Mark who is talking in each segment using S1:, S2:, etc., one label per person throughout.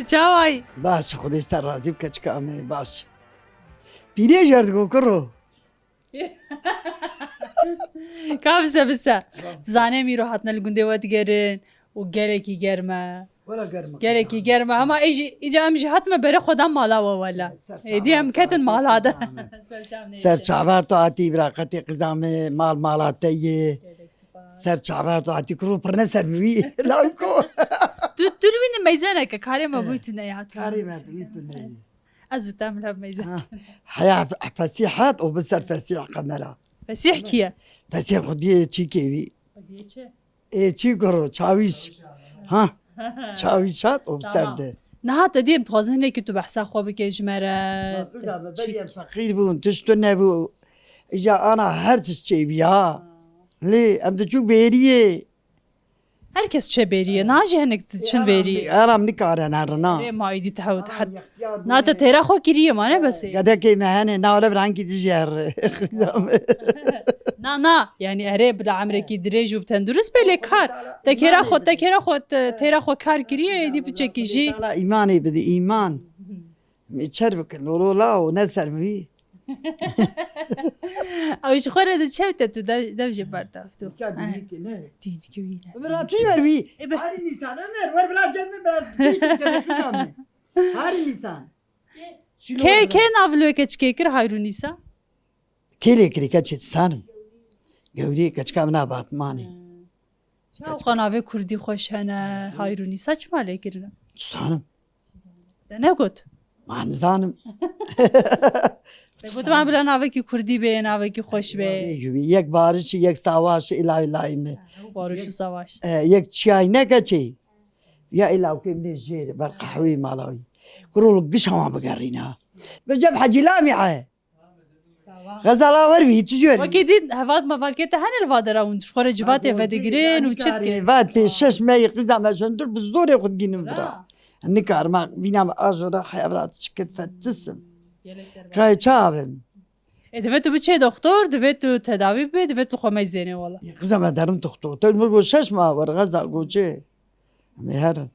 S1: چاوای
S2: باش خودش تا راضی بکە چکامێ باش پیرێ ژێردگۆ کڕۆ
S1: کافسە بسە زانێ میرۆ هاتنە لە گوندێوە دیگەرن و گەرێکی گەرمە گەرێکی گەرمە هەما ئیجا ئەمژی هاتمە بەرە خۆدان ماڵاوە وەلا ئێدی ئەم کەتن ماڵادە
S2: سەرچاوار تو هاتی براقەتی قزامێ ماڵ ماڵاتەیە سەرچاوار تو هاتی کڕۆ پڕنە سەروی لاو کۆ
S1: دوروینە مەیزانەکە کارێمە بوویتونە
S2: کاری
S1: هاتون
S2: مەدویتونەی
S1: ئەس بتام لە مەیزان
S2: حیا فەسیحات و بسەر فەسیح قەمەرە
S1: فەسیح کیە
S2: فەسیح خودیە چی کێوی چی گڕۆ چاویش ها چاویش هات و بسەردە
S1: نهاتە دێم تۆزنێکی تو بەحسا خۆ بکە ژمەرە
S2: فەقیر بوون تشتو نەبوو ئیجا ئانا هەر تش چێبیا لێ ئەم دەچوو بێریە
S1: هەر کەس چێ بێریە ناژی هەنێک چن بێری
S2: ئارام نکارە نەڕنا
S1: مایدی تەوت حەد ناتە تێرا خۆ کریەمانە بەسێ
S2: گەدەکەی مەهێنێ ناوەرە برانکی دژێر
S1: نا یعنی ئەرێ بلا عمرێکی درێژ و تەندروست بێ لێ کار تەکێرا خۆت تێرا خۆ کار کریە ئێدی بچێکیژی
S2: ئیمانی بدە ئیمان چەر بکەن لۆڵۆلا و نەسەروی
S1: ئەوش خۆرە دەچەوتە تو دەژێ بەردافتۆ
S2: توی وەروی هاری نیسان
S1: کێ ناڤلوێکە چکێ کرد هایرونیسا
S2: کێ لێکری کە چێتستانم گەوری کەچکا منا باتمانی
S1: قەناوێ کوردی خۆش هەنە هایرونیسا چما لێکردە
S2: ستانم
S1: دەنەگوت
S2: مانزانم
S1: گوتمان بلە ناوێکی کوردی بێ ناوێکی خۆش بێ
S2: یەک بارشی یەک ساواش ئیلاوی لایمێ
S1: باروش ساواش
S2: یەک چیای نەکەچی یا ئیلاوکەی منێ ژێرە بەرقەحوی ماڵاوی گڕۆڵ گشت هەما بگەڕینە بەجەب حەجیلامی عە غەزاڵا وەروی توژێر
S1: وەکی دیت هەڤات مەڤالکێتە هەنە لەوا دەراون خۆرە جواتێ ڤەدەگرێن و چت
S2: vat pê şeş meyê qîza me jîndir bi zorê xwe digînim vira nikarima vîna me ajora heyevrat çikit fetisim Kayê çavim
S1: دەبێت تو بچێ دۆختۆر دەبێت تو تەداوی بێ دەبێت تو خۆمەی زێنێ وەڵە
S2: qîza me derim dixto te mir bo şeş ma wer xeza goçê em ê herin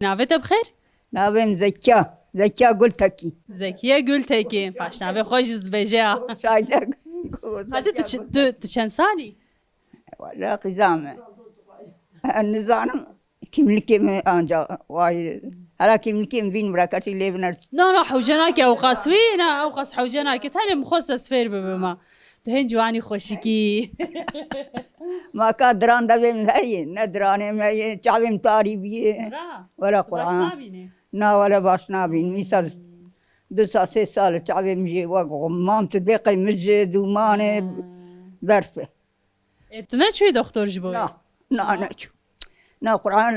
S1: ناوێتە بخێر
S3: ناوێم زەکیا گولتەکی
S1: زەکیە گولتێکی پاشناوێ خۆش دبێژەیە
S3: شایدەک
S1: تو چەند سالی
S3: قیزامە نزانم kimlikim anca vay هەرا kimlikim vîn birakertî lê biner
S1: نانا حوجەناکە ئەو قاسوی نا ئەو قاس حوجەناکە تانێ مخۆستە سفێر ببمە تو هێن جوانی خۆشکی
S3: maka diran devêm heye ne diranêm heye çavêm tarî bîye were Qur'an na were baş nabîn mîsal du sal sê sal çavêm jî wek mant bêqê min ji dûmanê berfe
S1: tu neçûyî doktor ji bo
S3: na neçû na Qur'an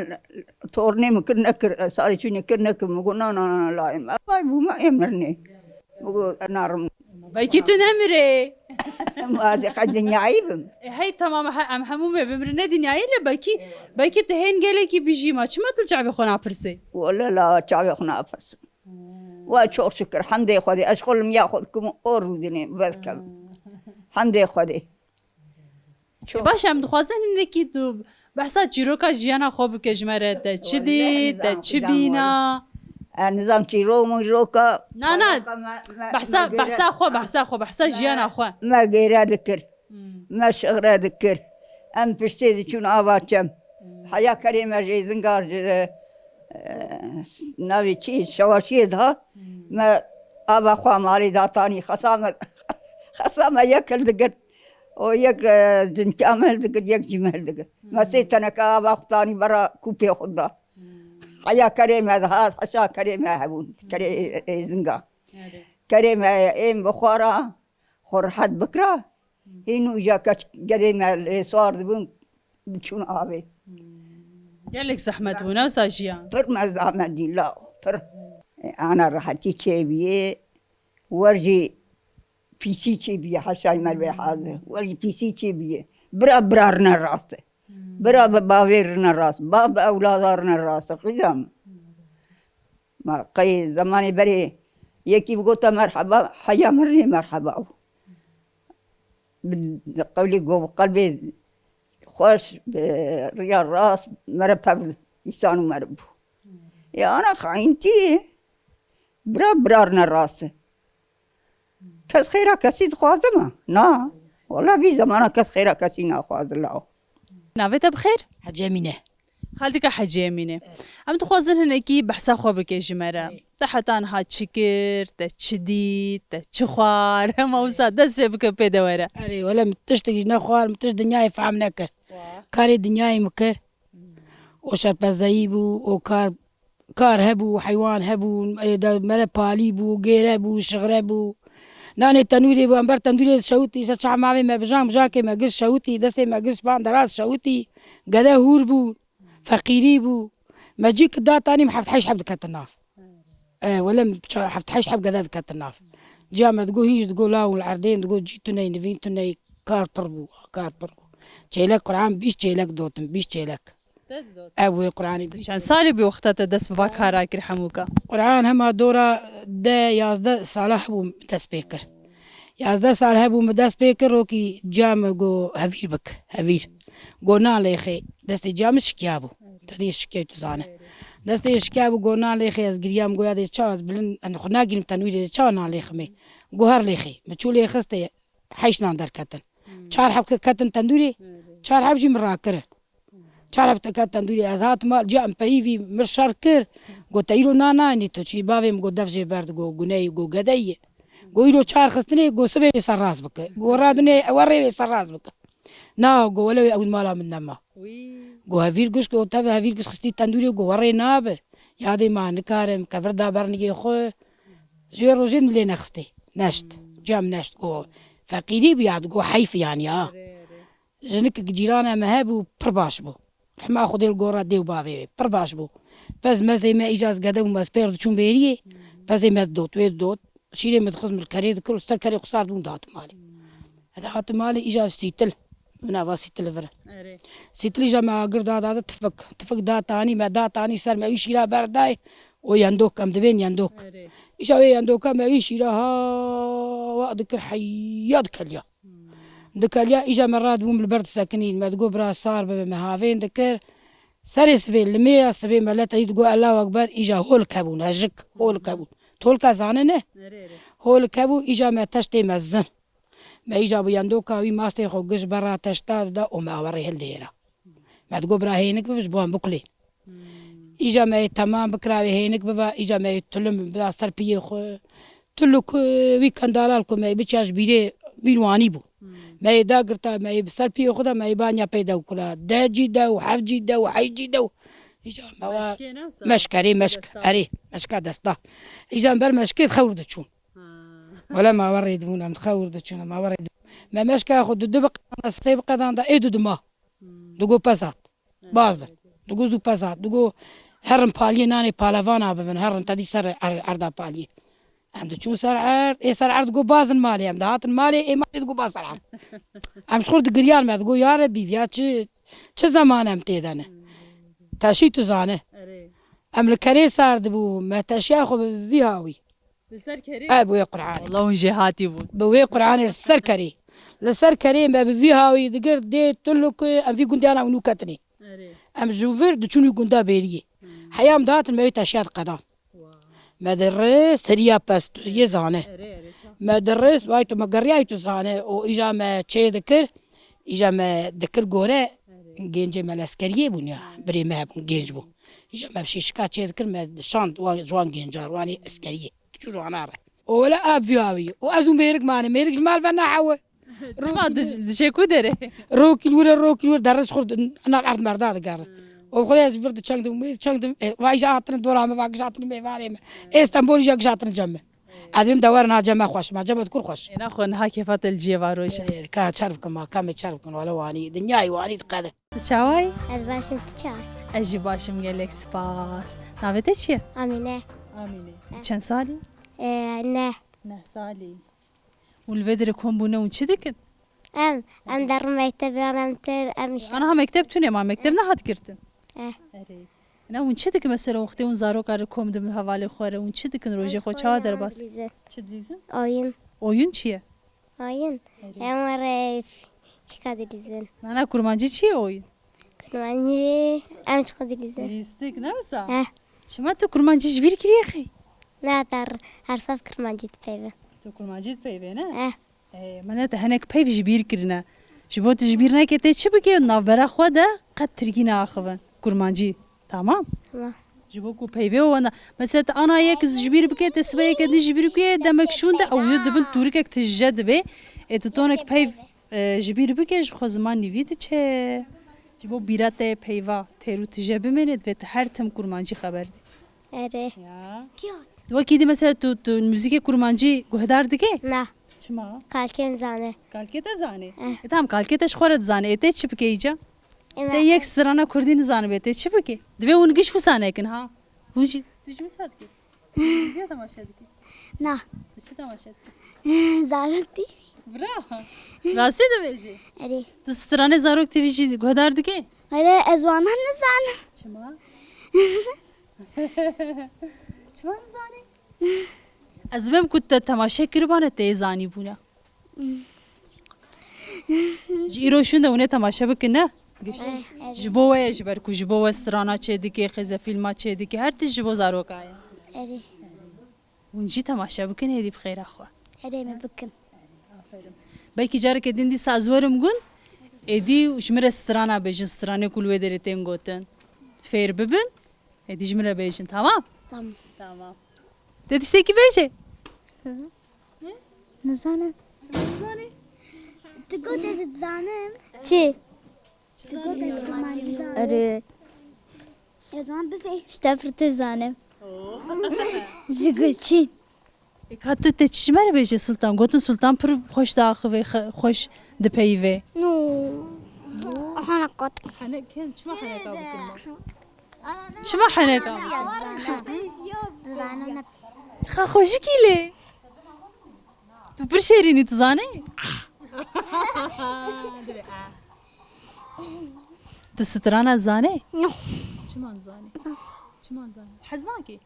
S3: tornê min kir nekir salê çûnê kir nekim got na layim vay bûma emrine narim
S1: belki tu nemirê
S3: dinyayî bim
S1: hey tamam em hemû me bimrine dinyayê le belki tu hên gelekî bijîma çima tu çavê xwe napirsê
S3: wala la çavê xwe napirsim wa çok şükür hemdê Xwedê ez xwelim ya xwe dikim or rûdinê vekem hemdê Xwedê
S1: baş em dixwazin hinekî tu behsa çîroka jiyana xwe bike ji me re te çi dî te çi bîna
S3: nizam çîrok mîroka
S1: na behsa xwe behsa jiyana xwe
S3: me gêre dikir me şiğre dikir em piştê diçûn ava çem heya kerê me jê zingar ji navê çi şewaşiyê dihat me ava xwe malê datanî xesa me yek hil dikir o yek zinkam hil dikir yek jî me hil dikir me sê teneke ava xwetanî bera kûpê xwe da heya kerê me dihat heşa kerê me hebûn kerê zingar kerê me êm bi xwara xwe rihet bikira hînû îja gedê me lê swar dibûn diçûn avê
S1: gelek zehmet bû newsa jiyan
S3: pir me zehmet dî la pir ana rihetî çêbîyê wer jî pîsî çêbîye heşayê me vê hazir wer jî pîsî çêbîye bira bira rine rast e bira bi bavê rine rast ba bi ewlada rine rast e qîzam ma qey zemanê berê yekî bigota merheba heya min rê merheba bi qewlê got bi qelbê xweş bi riya rast mere pev îsan û mere bû Ya ana xainti. Brar rası. Kes xeyra kesi dixwaze mi? Na. Valla bir zamana kes xeyra kesi naxwaze lao.
S1: ناوێتە بخێر؟
S4: حجامینه
S1: خالتکە حەجێمینێ ئەم دخوازن هەنێکی بەحسا خۆ بکێژمەرە دە حەتانها چی کرد دە چ دیت دە چ خوار هەمەوسا دەست پێ بکە پێدەوەرە
S4: ئەرێ وەلا تشتێکیش نەخوار تش دنیای فام نەکرد کاری دنیای مکرد ئۆ شەرپەزایی بوو ئۆ کار هەبوو حیوان هەبوو مەرە پالی بوو گێرە بوو شغرە بوو نانێ تەنووری بوو ئەمبەر تەندوری شەوتی سە چاماوێ مە بژان بژاکێ مەگرت شەوتی دەستێ مەگرت فان دەراز شەوتی گەدە هور بوو فەقیری بوو مەجی کە داتانیم حەفت حەیش حەب دکەتە ناف وەلەم حەفت حەیش حەب گەدە دکەتە ناف جامە دگۆ هیچ دگۆ لاو العەردەیە دگۆ جیتونەی نڤینتونەی کار پڕ بوو کار پڕ بوو چێلەک قورعان 20 چێلەک دۆتم 20 چێلەک ئەوێ قورعانی
S1: چەند ساڵی بێ وەختەتە دەست بە کارا کرد هەمووکە
S4: قورعان هەما دۆرە 10 ساڵە هەبوو دەست پێ کرد 11 سال هەبوو دەست پێ کرد ڕۆکی جامە گۆ هەڤیر بک هەڤیر گۆ ناڵێخێ دەستی جامە شکیا بوو تەنێ شکای توزانە دەستی شکیا بوو گۆ ناڵێخێ ئەس گریام گۆیا دێ چاوەز بلن خۆ ناگیرم تەنویرێ چاو ناڵێخمێ گۆ هەر لێخێ مچوو لێ خستێ حەیش نان دەرکەتن چار حەبکە کەتن تەندوری چار حەبجی من ڕاکردن چار حەبتەکە تەندوری ئەز هاتمە جام پەیوی مر شەڕ کرد گۆ تەیرۆ نانانی تۆ چی باوێم گۆ دەفژێ بەرد گۆ گونەی گۆ گەدەیە گۆیرۆ چار خستنێ گۆ سبێ سەرڕاست بکە گۆ ڕادنێ ئەوە ڕێوێ سەرڕاست بکە ناو گۆ وەلەوێ ئەوین ماڵا من نەما گۆ هەڤیر گشت گۆ تەڤە هەڤیر گشت خستی تەندوری گۆ وەڕێ نابێ یادەی ما نکارم کە ڤردا بەرنگێ خۆ ژێ ڕۆژێن لێ نەخستێ نەشت جام نەشت گۆ فەقیری بیاد گۆ حەیفیانیا ژنکە جیرانە ئەمە هەبوو پڕ باش بوو رحما خودێ گۆڕا دێو باوێ پڕ باش بوو پەس مەزەی مە ئیجاز گەدە و مەز پێر چوون بێریێ پەزێ مە دۆت وێ دۆت شیرێ مدخزم کەرێ دکرد سەر کەرێ قسار بوون داتمالی هاتمالی ئیجاز سیتل مناوا سیتل ڤرە سیتلی ژە ماگردادادە تفک داتانی مە داتانی سەر مەوی شیرا بەردای ئۆ یاندۆک ئەم دەبێن یاندۆک ئیشاوێ یاندۆکە مەوی شیرا هاوا دکرد حەیا دکەلیا دکەلیا ئیژە مەڕات بووم لە بەرد سەکنین مە دگۆ برا سار ببێ مە هاوێن دکرد سەرێ سبێ لمێە سبێ مەلەتەی دگۆ ئەلاو ئەکبەر ئیژە هۆل کەبوون هەژک هۆل کەبوون تۆلکە زاننێ هۆل کەبوو ئیژە مە تەشتێ مەزن مە ئیژە بۆ یاندۆکاوی ماستێ خۆ گشت بەڕا تەشتادا ئۆ ماوەڕێ هەلدێرە مە دگۆ برا هێنک ببش بۆم بکولێ ئیژە مە تەمام بکراوێ هێنک ببە ئیژە مە تولم بدا سەر پێ خۆ تولک وی کەندالال کو مە بچاش بیرێ بیروانی بوو مە داگرتا مە سەر پێ خۆدا مە بانیا پەیدا وکولا دەجی دە و حەفجی دە و حەیجی دە و مەشکەرێ مەشک ئەرێ مەشکا دەستا ئیژان بەر مەشکێت خەور دەچوون وەلا ماوەڕێ دبوون ئەم خەور دەچوونە ماوەڕێ مە مەشکا خۆ دو بقەدان سێ بقەداندا ئێ دوما دگۆ پەزات بازدر دگۆ زوو پەزات دگۆ هەرم پالیە نانێ پالەڤانا ببن هەڕن تەدی سەر ئەردا پالیە ئەم دەچوون سەر عەرد ئێ سەر عەرد گۆ بازن مالێ ئەم داهاتن مالێ ئێ مالێ دگۆ باز سەر عەرد ئەم شخۆر دگریان مە دگۆ یارە بیڤیا چ زەمانە ئەم تێدەنە تەشی توزانە ئەم لە کەرێ سارد بوو مە تەشیا خۆ بڤی هاوی ئە بۆیە قورعانی
S1: وڵڵاو ژێهاتی بوون
S4: بەوێ قورعانێ سەر کەرێ لەسەر کەرێ مە بڤی هاوی دگر دێ تولک ئەم ڤی گوندیانە ئەو نوکەتنێ ئەم ژوڤر دچوونی گوندا بێریە حەیام داتن مەوێ تەشیات قەدان مە دەڕێست هەریا پەست یێ زانە مە دەڕێست وای تۆ مە گەڕیای تو زانە ئۆ ئیژا مە چێ دکرد ئیژا مە دکرد گۆرە گێنجێ مە لەسکەریە بوونیا برێ مە بوون گێنج بوو ئیژا مە شیشکا چێ دکرد مە شاند جوان گێنجار وانی ئەسکەریە چ جواناڕێ ئۆوەلا ئابڤیاوی و ئەزوو مێرگمانە مێرگش مالڤە ناحەوە
S1: دشێکو دەرێ
S4: ڕۆکی ورە ڕۆکی ور دەڕێز خورد ناو عەرد مەردا دەگەڕە ئەو خۆیان ورد چەندم وایژە هاتنە دۆرامە وا گژاتن مێوانێمە ئێستا بۆنیژە گژاتن جەمە ئەدوێم دەوەر ناجەمە خۆشمە جەمەت کوڕ خۆش
S1: ناخۆن هاکێفاتە جێوا ڕۆژە
S4: کا چار بکەم کامێ چار بکەن وەلەوانی دنیای وانی قەدە
S1: چاوای
S5: Ez başım çay.
S1: ئەژی باشم gelek سپاس ناوێتە چییە؟
S5: Amine.
S1: چەند ساڵی؟
S5: Ne.
S1: نه ساڵی ولێ دەرە کۆمبوونەوە چی دەکرد؟
S5: Em derim mektebiyanım ter em
S1: ئەها مەکتب تونێ ما مەکتب نەهاتکردن
S5: Eh.
S1: ناون چی دکە مەسەرە وەختێ اون زارۆکارە کۆم دەبن هەواڵێ خوارە اون چی دکن ڕۆژێ خۆ چاوا دەرباس چ دلیزن؟
S5: Oyun.
S1: ئۆیون چییە؟
S5: Oyun. Em var çıkabilirsin.
S1: نانا کورمانجی چییە ئۆیون؟
S5: Kurmancı em çıkabilirsin.
S1: لیستیک نەوەسا؟
S5: Eh.
S1: Çima tu kurmancı jibir kiriye xey?
S5: نه در هر صف کرمانجی پیوه
S1: Tu kurmancı peyve ne?
S5: اه
S1: Mene te hinek peyv jibir kirine. Ji bo tu jibir nekete çi bike navbera xwe de qet tirgîne axivin. Kurmancı. Tamam.
S5: تمام
S1: Ji bo ku peyvê wana. Mesela te ana yek jibir bike te sibeyeke din jibir bike demek şun de ew ê dibin tûrikek te jije dibe. Tu tonek peyv jibir bike ji xwe ziman nivî diçe. Ji bo bîra te peyva têrû tije bimêne ve te her tim kurmancı xeber de.
S5: اره
S1: Ya. Wekî di mesela tu müzikê kurmancı guhdar dike?
S5: نه
S1: Çima?
S5: کالکیم زانه
S1: Kalke te zanê. Tamam kalke te ji xwe re dizanê. Ê te çi bike îca? Te
S5: اما
S1: yek sirana Kurdî nizanî bê te çi bike? Divê hûn giş wisa nekin ha? Hûn jî tu jî wisa dike? Ziya temaşe dike.
S5: نه
S1: Tu çi temaşe dike?
S5: زارک دی
S1: Bravo. Rastî dibêjî.
S5: اره
S1: Tu stranê zarok tevî jî guhdar dike?
S5: ولی از وانه نزانم
S1: Çima? Çima nizanî? Ez vêm ku te temaşe kiribane te yê zanî bûne. Ji îro şûn de hûn ê temaşe bikin ne? Ji bo we ye ji ber ku ji bo we strana çê dike, xêze fîlma çê dike, her tişt ji bo zaroka ye.
S5: اره
S1: Hûn jî temaşe bikin hêdî bi xêra xwe.
S5: اره می بکن
S1: Belkî carekê din dî saz werim gund, êdî ji min re strana bêjin, stranê ku li wê derê tên gotin. Fêr bibin, êdî ji min re bêjin, tamam?
S5: تمام
S1: Tamam. Te tiştekî bêje?
S5: نزانم
S1: Zanî.
S5: تگو دز زانم چی تگو دز کرمانجی زانم اره ازان ببی شتا پرت زانم جگل چی
S1: Hat tu te çi me re bêje Sultan? Gotin Sultan pir xweş diaxive, xweş dipeyve.
S5: نو انا قط
S1: Henek çima heneka bikin? Çima heneka?
S5: زانم
S1: Çiqa xweşikî lê. Tu pir şêrînî tu zanî? Tu strana zanî?
S5: نو
S1: Çima zanî? Çima zanî? Hez nakî?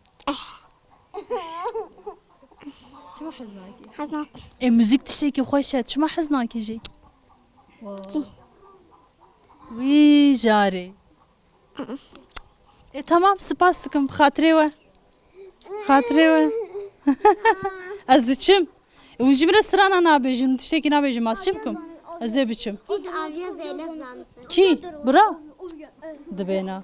S1: Çima hez nakî?
S5: حزناك
S1: Müzik tiştekî xweş e, çima hez nakî jî? Wî jarê. Tamam, spas dikim, xatirê we. Xatirê we. Ez diçim. Hûn jî min re strana nabêjin, hûn tiştekî nabêjin, ez çi bikim? Ez ê biçim.
S5: تيك آبيا زينب زانم
S1: Kî? Bira? Dibêna.